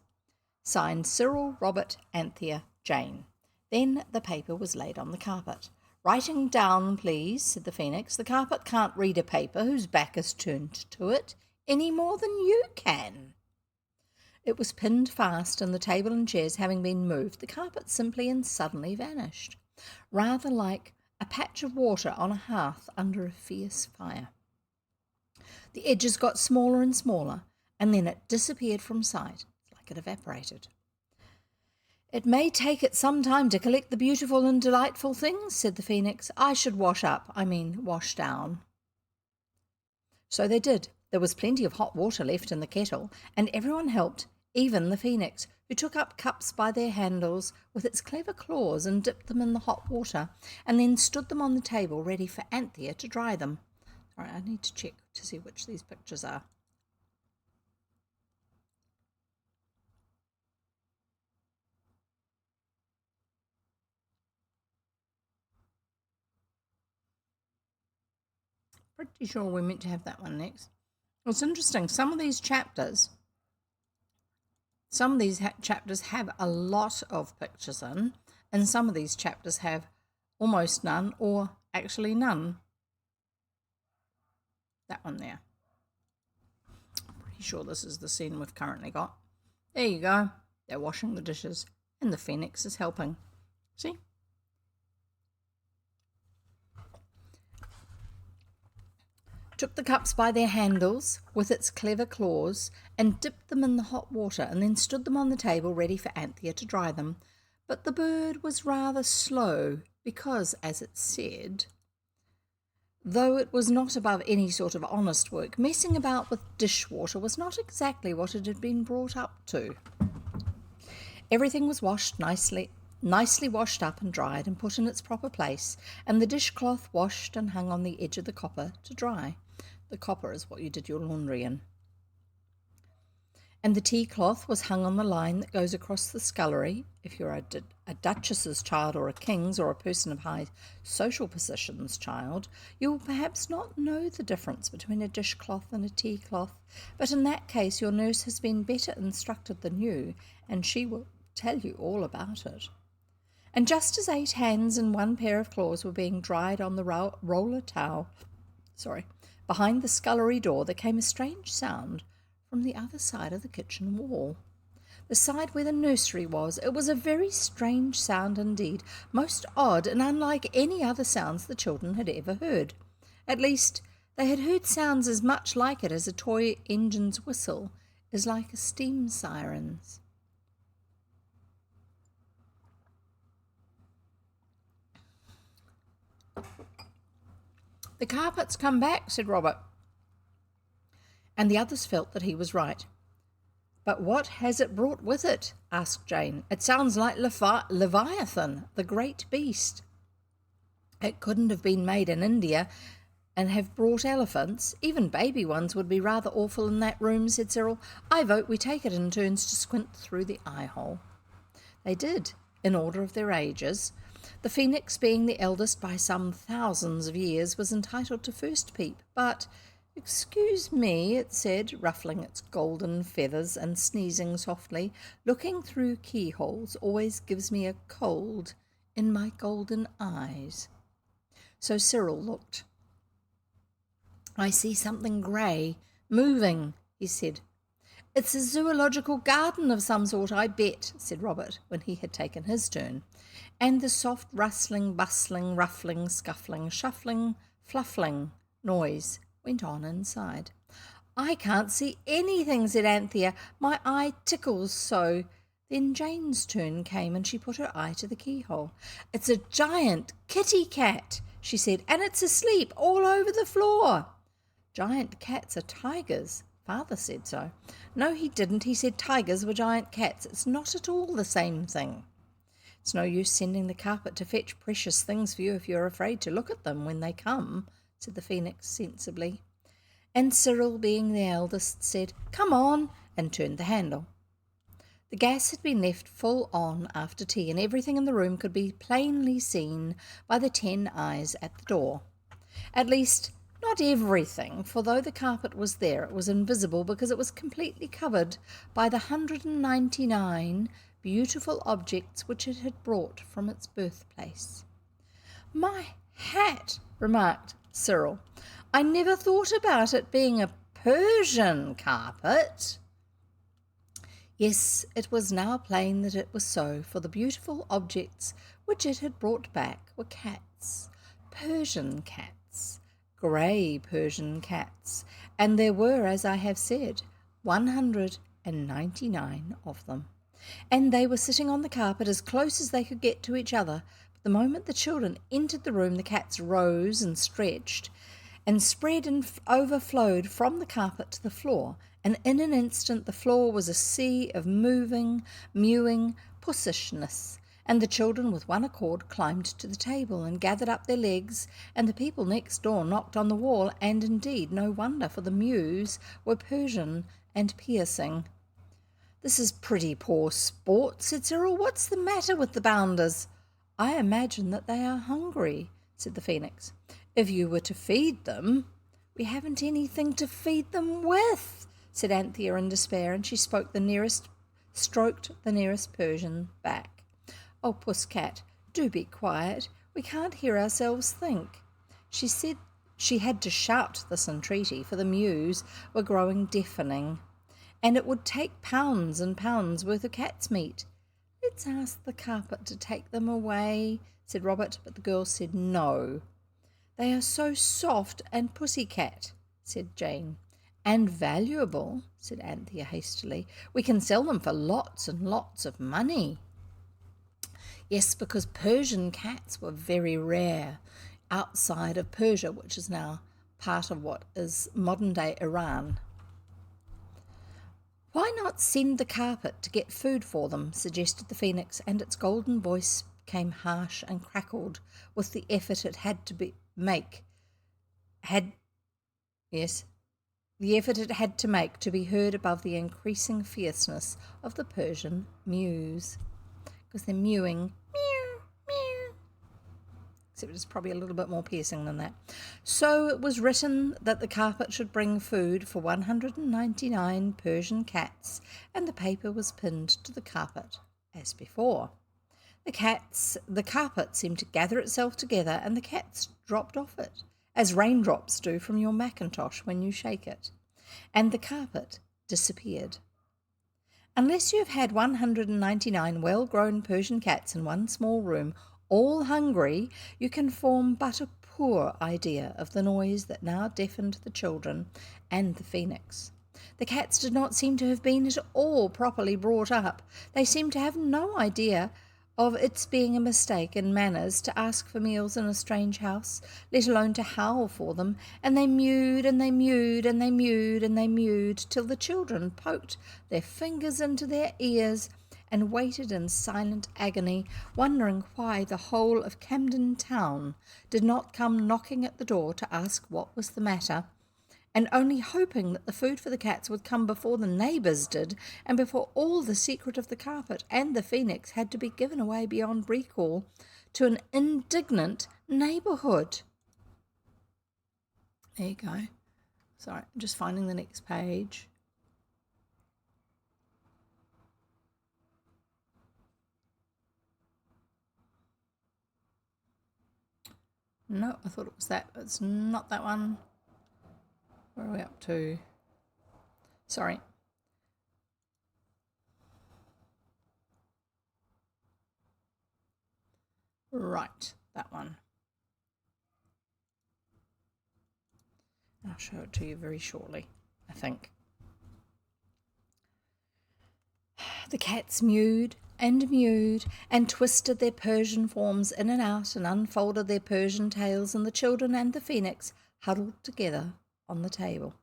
Signed Cyril, Robert, Anthea, Jane. Then the paper was laid on the carpet. Writing down, please, said the Phoenix. The carpet can't read a paper whose back is turned to it any more than you can. It was pinned fast, and the table and chairs having been moved, the carpet simply and suddenly vanished, rather like a patch of water on a hearth under a fierce fire. The edges got smaller and smaller, and then it disappeared from sight, like it evaporated. It may take it some time to collect the beautiful and delightful things, said the Phoenix. I should wash down. So they did. There was plenty of hot water left in the kettle, and everyone helped, even the Phoenix, who took up cups by their handles with its clever claws and dipped them in the hot water, and then stood them on the table ready for Anthea to dry them. All right, I need to check to see which these pictures are. Pretty sure we're meant to have that one next. It's interesting. Some of these chapters have a lot of pictures in, and some of these chapters have almost none or actually none. That one there. I'm pretty sure this is the scene we've currently got. There you go. They're washing the dishes, and the Phoenix is helping. See? Took the cups by their handles with its clever claws and dipped them in the hot water, and then stood them on the table ready for Anthea to dry them. But the bird was rather slow because, as it said, though it was not above any sort of honest work, messing about with dishwater was not exactly what it had been brought up to. Everything was washed nicely washed up and dried and put in its proper place, and the dishcloth washed and hung on the edge of the copper to dry. The copper is what you did your laundry in. And the tea cloth was hung on the line that goes across the scullery. If you're a duchess's child or a king's or a person of high social position's child, you will perhaps not know the difference between a dishcloth and a tea cloth, but in that case your nurse has been better instructed than you, and she will tell you all about it. And just as 8 hands and 1 pair of claws were being dried on the roller towel, behind the scullery door, there came a strange sound from the other side of the kitchen wall. The side where the nursery was. It was a very strange sound indeed, most odd and unlike any other sounds the children had ever heard. At least, they had heard sounds as much like it as a toy engine's whistle is like a steam siren's. The carpet's come back, said Robert. And the others felt that he was right. But what has it brought with it? Asked Jane. It sounds like Leviathan, the great beast. It couldn't have been made in India and have brought elephants. Even baby ones would be rather awful in that room, said Cyril. I vote we take it in turns to squint through the eye hole. They did, in order of their ages. The Phoenix, being the eldest by some thousands of years, was entitled to first peep, but, excuse me, it said, ruffling its golden feathers and sneezing softly, looking through keyholes always gives me a cold in my golden eyes. So Cyril looked. I see something grey, moving, he said. It's a zoological garden of some sort, I bet, said Robert, when he had taken his turn. And the soft rustling, bustling, ruffling, scuffling, shuffling, fluffling noise went on inside. "I can't see anything," said Anthea. "My eye tickles so." Then Jane's turn came and she put her eye to the keyhole. "It's a giant kitty cat," she said, "and it's asleep all over the floor." "Giant cats are tigers. Father said so." "No, he didn't. He said tigers were giant cats. It's not at all the same thing." "It's no use sending the carpet to fetch precious things for you if you're afraid to look at them when they come," said the Phoenix sensibly. And Cyril, being the eldest, said, "Come on," and turned the handle. The gas had been left full on after tea, and everything in the room could be plainly seen by the 10 eyes at the door. At least, not everything, for though the carpet was there, it was invisible because it was completely covered by the 199 beautiful objects which it had brought from its birthplace. "My hat," remarked Cyril. "I never thought about it being a Persian carpet." Yes, it was now plain that it was so, for the beautiful objects which it had brought back were cats, Persian cats, grey Persian cats, and there were, as I have said, 199 of them. And they were sitting on the carpet as close as they could get to each other. But the moment the children entered the room, the cats rose and stretched and spread and overflowed from the carpet to the floor, and in an instant the floor was a sea of moving, mewing pussishness, and the children with one accord climbed to the table and gathered up their legs, and the people next door knocked on the wall, and indeed no wonder, for the Mews were Persian and piercing. "This is pretty poor sport," said Cyril. "What's the matter with the bounders?" "I imagine that they are hungry," said the Phoenix. "If you were to feed them—" "We haven't anything to feed them with," said Anthea in despair, and she stroked the nearest Persian back. "Oh, Pusscat, do be quiet. We can't hear ourselves think." She said she had to shout this entreaty, for the Mews were growing deafening, and it would take pounds and pounds worth of cat's meat. "Let's ask the carpet to take them away," said Robert, but the girls said no. "They are so soft and pussycat," said Jane. "And valuable," said Anthea hastily. "We can sell them for lots and lots of money." Yes, because Persian cats were very rare outside of Persia, which is now part of what is modern-day Iran. "Why not send the carpet to get food for them?" suggested the Phoenix, and its golden voice came harsh and crackled with the effort it had to make to be heard above the increasing fierceness of the Persian Mews, because they're mewing, mew, mew. Except it's probably a little bit more piercing than that. So it was written that the carpet should bring food for 199 Persian cats, and the paper was pinned to the carpet as before. The carpet seemed to gather itself together, and the cats dropped off it, as raindrops do from your mackintosh when you shake it, and the carpet disappeared. Unless you have had 199 well-grown Persian cats in one small room, all hungry, you can form but a poor idea of the noise that now deafened the children and the Phoenix. The cats did not seem to have been at all properly brought up. They seemed to have no idea of its being a mistake in manners to ask for meals in a strange house, let alone to howl for them, and they mewed and they mewed and they mewed and they mewed till the children poked their fingers into their ears and waited in silent agony, wondering why the whole of Camden Town did not come knocking at the door to ask what was the matter, and only hoping that the food for the cats would come before the neighbours did, and before all the secret of the carpet and the Phoenix had to be given away beyond recall to an indignant neighbourhood. There you go. Sorry, I'm just finding the next page. No, I thought it was that. It's not that one. Where are we up to? Sorry. Right, that one. I'll show it to you very shortly, I think. The cats mewed and twisted their Persian forms in and out and unfolded their Persian tails, and the children and the phoenix huddled together on the table.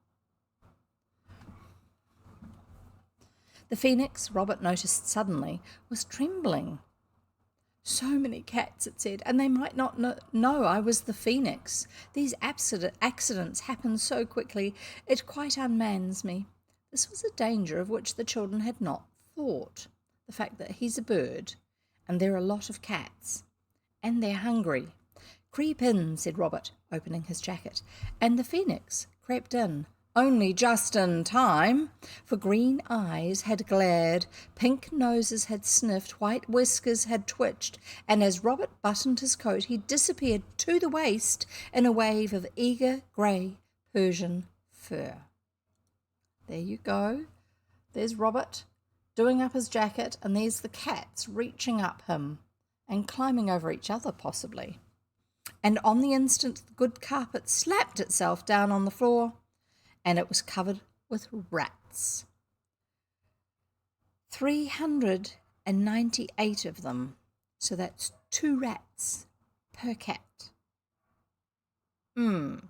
The phoenix, Robert noticed suddenly, was trembling. So many cats, it said, and they might not know I was the phoenix. These accidents happen so quickly, it quite unmans me. This was a danger of which the children had not thought. The fact that he's a bird, and there are a lot of cats, and they're hungry. Creep in, said Robert, opening his jacket, and the phoenix crept in. Only just in time, for green eyes had glared, pink noses had sniffed, white whiskers had twitched, and as Robert buttoned his coat, he disappeared to the waist in a wave of eager grey Persian fur. There you go. There's Robert doing up his jacket, and there's the cats reaching up him and climbing over each other possibly. And on the instant, the good carpet slapped itself down on the floor, and it was covered with rats. 398 of them. So that's 2 rats per cat. Don't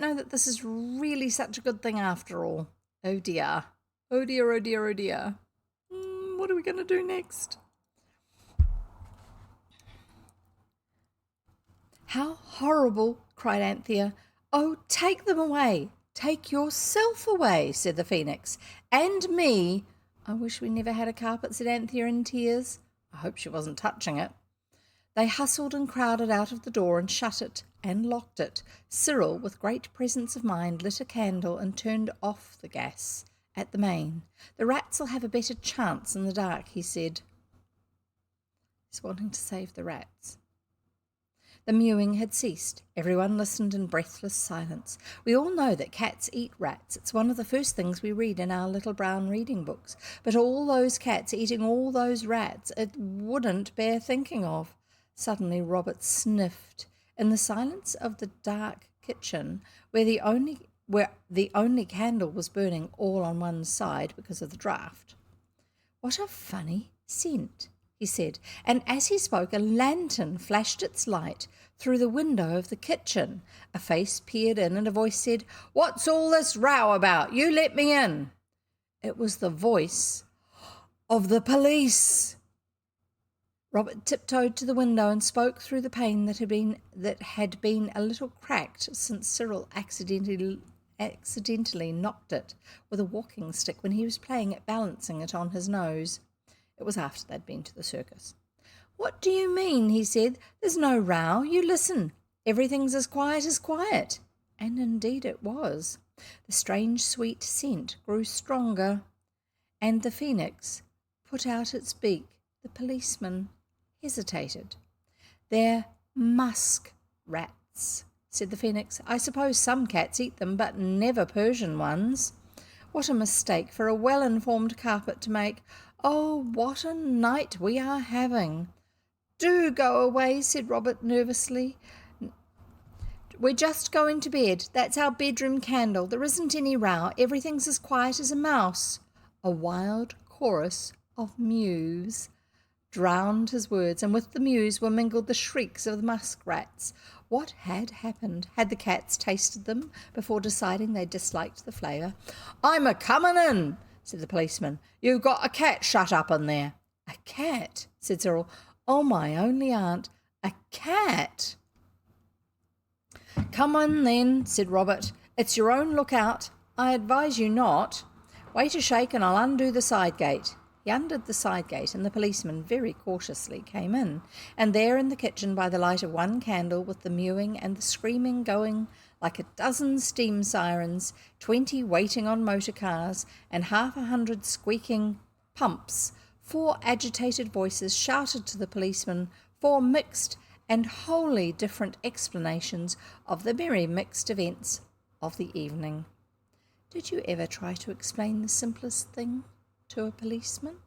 know that this is really such a good thing after all. Oh dear. Oh dear, oh dear, oh dear. What are we going to do next? How horrible, cried Anthea. Oh, take them away. Take yourself away, said the phoenix. And me. I wish we never had a carpet, said Anthea in tears. I hope she wasn't touching it. They hustled and crowded out of the door and shut it and locked it. Cyril, with great presence of mind, lit a candle and turned off the gas at the main. The rats will have a better chance in the dark, he said. He's wanting to save the rats. The mewing had ceased. Everyone listened in breathless silence. We all know that cats eat rats. It's one of the first things we read in our little brown reading books. But all those cats eating all those rats, it wouldn't bear thinking of. Suddenly Robert sniffed. In the silence of the dark kitchen, where the only candle was burning all on one side because of the draught. What a funny scent, he said, and as he spoke a lantern flashed its light through the window of the kitchen. A face peered in and a voice said, "What's all this row about? You let me in." It was the voice of the police. Robert tiptoed to the window and spoke through the pane that had been a little cracked since Cyril accidentally knocked it with a walking stick when he was playing at balancing it on his nose. It was after they'd been to the circus. "What do you mean?" he said. "There's no row. You listen. Everything's as quiet as quiet." And indeed it was. The strange sweet scent grew stronger, and the phoenix put out its beak. The policeman hesitated. "They're musk rats," said the phoenix. "I suppose some cats eat them, but never Persian ones. What a mistake for a well-informed carpet to make. Oh, what a night we are having." "Do go away," said Robert nervously. "We're just going to bed. That's our bedroom candle. There isn't any row. Everything's as quiet as a mouse." A wild chorus of mews drowned his words, and with the mews were mingled the shrieks of the muskrats. What had happened? Had the cats tasted them before deciding they disliked the flavour? "I'm a-comin' in," said the policeman. "You've got a cat shut up in there." "A cat?" said Cyril. "Oh, my only aunt. A cat?" "Come on then," said Robert. "It's your own lookout. I advise you not. Wait a shake and I'll undo the side gate." He undid the side gate, and the policeman very cautiously came in, and there in the kitchen by the light of one candle, with the mewing and the screaming going like a dozen steam sirens, 20 waiting on motor cars, and 100 squeaking pumps, 4 agitated voices shouted to the policeman 4 mixed and wholly different explanations of the very mixed events of the evening. Did you ever try to explain the simplest thing to a policeman?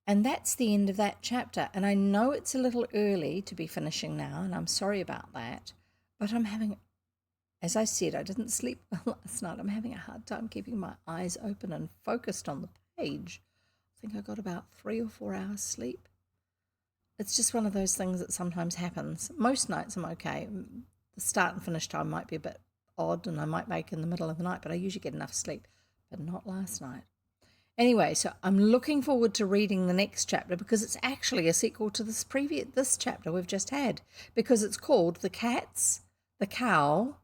And that's the end of that chapter. And I know it's a little early to be finishing now, and I'm sorry about that. But I'm having, as I said, I didn't sleep well last night. I'm having a hard time keeping my eyes open and focused on the page. I think I got about 3 or 4 hours sleep. It's just one of those things that sometimes happens. Most nights I'm okay. The start and finish time might be a bit odd and I might make in the middle of the night, but I usually get enough sleep, but not last night. Anyway, so I'm looking forward to reading the next chapter because it's actually a sequel to this chapter we've just had, because it's called The Cats, the Cow,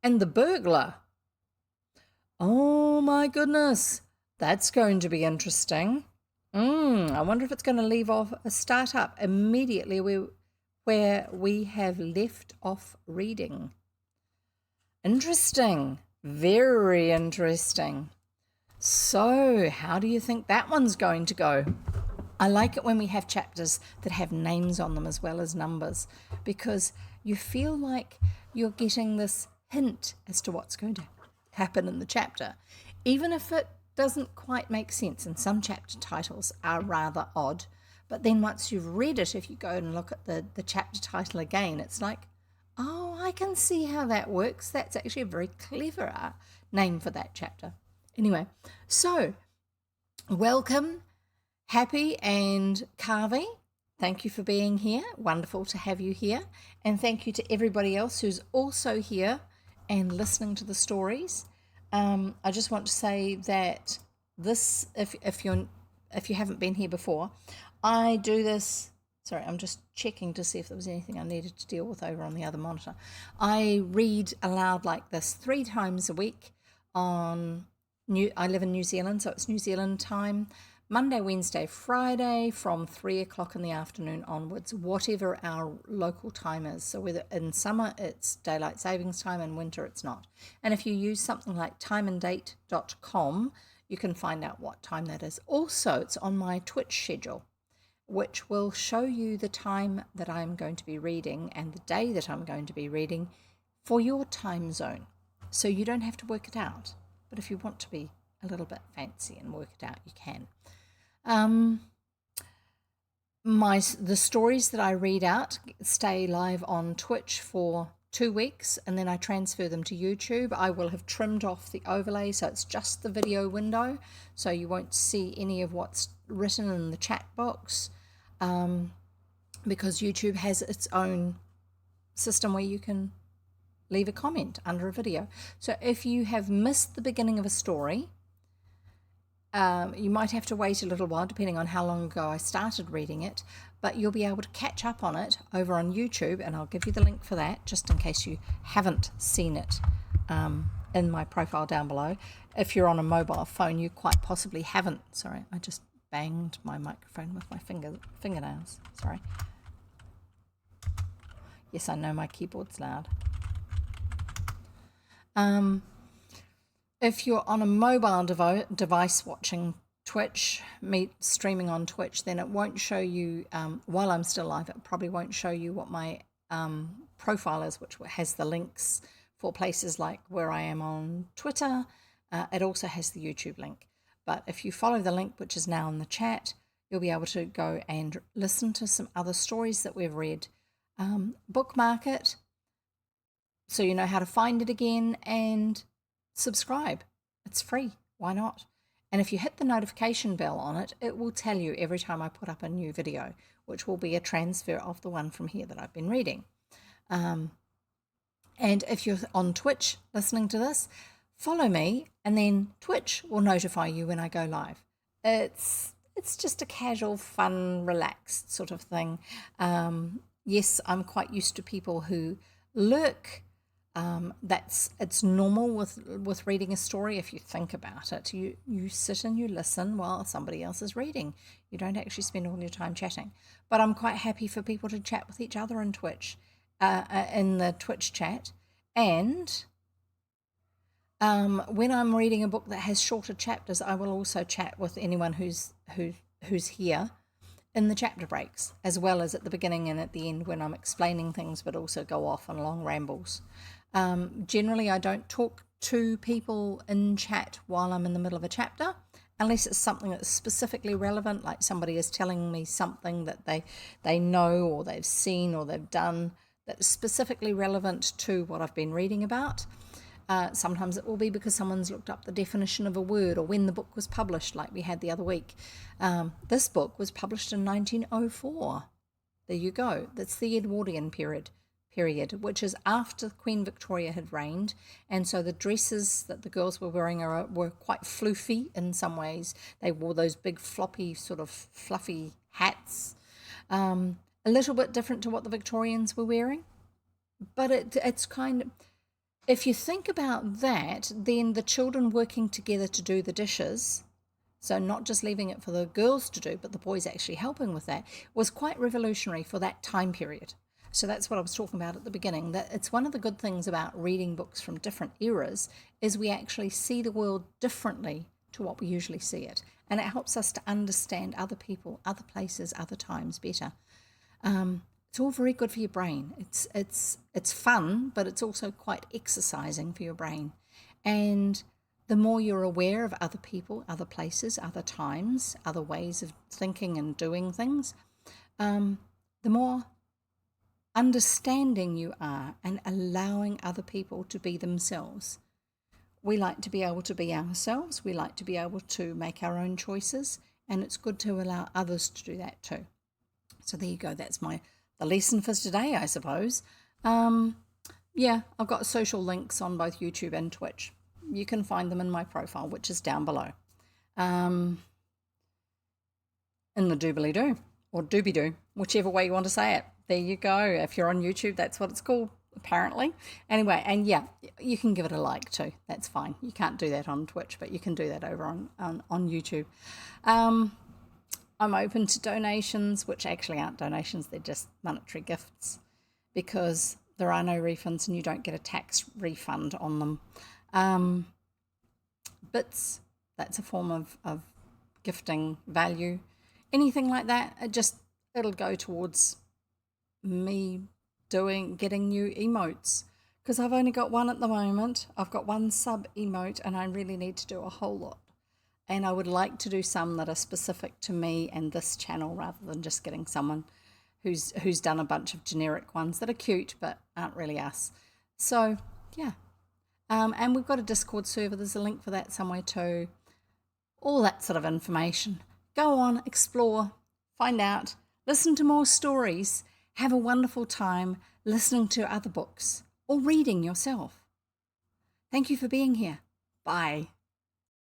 and the Burglar. Oh my goodness, that's going to be interesting. I wonder if it's going to start up immediately where we have left off reading. Interesting, very interesting. So, how do you think that one's going to go? I like it when we have chapters that have names on them as well as numbers, because you feel like you're getting this hint as to what's going to happen in the chapter, even if it doesn't quite make sense. And some chapter titles are rather odd, but then once you've read it, if you go and look at the chapter title again, it's like, oh, I can see how that works. That's actually a very clever name for that chapter. Anyway, so welcome, Happy and Carvey. Thank you for being here. Wonderful to have you here. And thank you to everybody else who's also here and listening to the stories. I just want to say that this, if you haven't been here before, I do this. Sorry, I'm just checking to see if there was anything I needed to deal with over on the other monitor. I read aloud like this 3 times a week I live in New Zealand, so it's New Zealand time, Monday, Wednesday, Friday from 3 o'clock in the afternoon onwards, whatever our local time is. So whether in summer it's daylight savings time, in winter it's not. And if you use something like timeanddate.com, you can find out what time that is. Also, it's on my Twitch schedule, which will show you the time that I'm going to be reading and the day that I'm going to be reading for your time zone. So you don't have to work it out. But if you want to be a little bit fancy and work it out, you can. The stories that I read out stay live on Twitch for 2 weeks, and then I transfer them to YouTube. I will have trimmed off the overlay, so it's just the video window, so you won't see any of what's written in the chat box, because YouTube has its own system where you can leave a comment under a video. So if you have missed the beginning of a story, you might have to wait a little while depending on how long ago I started reading it, but you'll be able to catch up on it over on YouTube, and I'll give you the link for that just in case you haven't seen it in my profile down below. If you're on a mobile phone, you quite possibly haven't. Sorry, I just banged my microphone with my fingernails. Sorry. Yes, I know my keyboard's loud. If you're on a mobile device watching Twitch, streaming on Twitch, then it won't show you, while I'm still live, it probably won't show you what my profile is, which has the links for places like where I am on Twitter. It also has the YouTube link. But if you follow the link, which is now in the chat, you'll be able to go and listen to some other stories that we've read. Bookmark it so you know how to find it again, and subscribe. It's free. Why not? And if you hit the notification bell on it, it will tell you every time I put up a new video, which will be a transfer of the one from here that I've been reading. And if you're on Twitch listening to this, follow me, and then Twitch will notify you when I go live. It's just a casual, fun, relaxed sort of thing. Yes, I'm quite used to people who lurk. It's normal with reading a story. If you think about it, you sit and you listen while somebody else is reading. You don't actually spend all your time chatting. But I'm quite happy for people to chat with each other in Twitch, in the Twitch chat. And when I'm reading a book that has shorter chapters, I will also chat with anyone who's here in the chapter breaks, as well as at the beginning and at the end when I'm explaining things, but also go off on long rambles. Generally, I don't talk to people in chat while I'm in the middle of a chapter, unless it's something that's specifically relevant, like somebody is telling me something that they know or they've seen or they've done that is specifically relevant to what I've been reading about. Sometimes it will be because someone's looked up the definition of a word or when the book was published, like we had the other week. This book was published in 1904. There you go. That's the Edwardian period, which is after Queen Victoria had reigned. And so the dresses that the girls were wearing were quite floofy in some ways. They wore those big floppy, sort of fluffy hats. A little bit different to what the Victorians were wearing. But it's kind of, if you think about that, then the children working together to do the dishes, so not just leaving it for the girls to do, but the boys actually helping with that, was quite revolutionary for that time period. So that's what I was talking about at the beginning, that it's one of the good things about reading books from different eras is we actually see the world differently to what we usually see it. And it helps us to understand other people, other places, other times better. It's all very good for your brain. It's fun, but it's also quite exercising for your brain. And the more you're aware of other people, other places, other times, other ways of thinking and doing things, the more understanding you are and allowing other people to be themselves. We like to be able to be ourselves. We like to be able to make our own choices, and it's good to allow others to do that too. So there you go. That's the lesson for today, I suppose. Yeah, I've got social links on both YouTube and Twitch. You can find them in my profile, which is down below. In the doobly-doo, or doobie-doo, whichever way you want to say it. There you go. If you're on YouTube, that's what it's called, apparently. Anyway, and yeah, you can give it a like too. That's fine. You can't do that on Twitch, but you can do that over on YouTube. I'm open to donations, which actually aren't donations. They're just monetary gifts because there are no refunds and you don't get a tax refund on them. Bits, that's a form of gifting value. Anything like that, it'll go towards me getting new emotes because I've only got one at the moment. I've got one sub emote and I really need to do a whole lot. And I would like to do some that are specific to me and this channel rather than just getting someone who's done a bunch of generic ones that are cute but aren't really us. So, yeah. And we've got a Discord server. There's a link for that somewhere too. All that sort of information. Go on, explore, find out, listen to more stories, have a wonderful time listening to other books or reading yourself. Thank you for being here. Bye.